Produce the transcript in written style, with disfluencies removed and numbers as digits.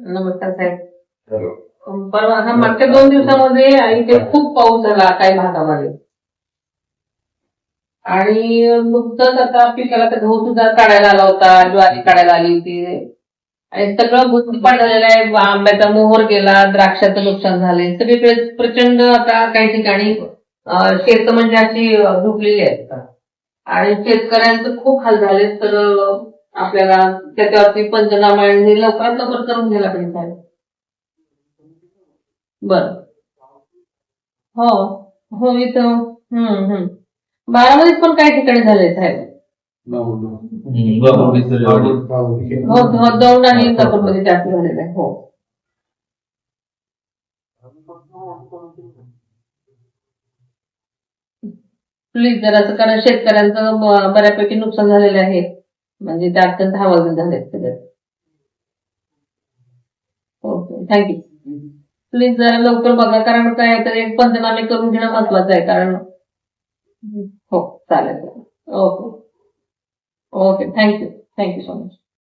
नमस्कार साहेब. हॅलो. परवा मागच्या 2 दिवसामध्ये इथे खूप पाऊस झाला काही भागामध्ये आणि नुकतंच आता पिकाला तर गहू सुद्धा काढायला आला होता, ज्वारी काढायला आली होती आणि सगळं बुजपाट झालेलं आहे. आंब्याचा मोहर गेला, द्राक्षाचं नुकसान झालंय. सगळीकडे प्रचंड आता काही ठिकाणी शेत म्हणजे अशी डुबलेली आहेत आणि शेतकऱ्यांचं खूप हाल झाले. तर आपल्याला त्याच्यावरती पंचनामा आणि लवकरात लवकर करून घ्यायला पाहिजे साहेब. बर. हो हो इथं बारामतीत पण काही ठिकाणी झाले साहेब. हो दौंड आणि इंदापूरमध्ये जास्त झालेलं आहे. हो प्लीज जरा असं, कारण शेतकऱ्यांचं बऱ्यापैकी नुकसान झालेलं आहे. म्हणजे ते अत्यंत हवालदिल झाले सगळे. Okay thank you. प्लीज जरा लवकर बघा, कारण काय तर एक पंचनामे करून घेणं महत्वाचं आहे. कारण हो चालेल. Okay okay thank you so much.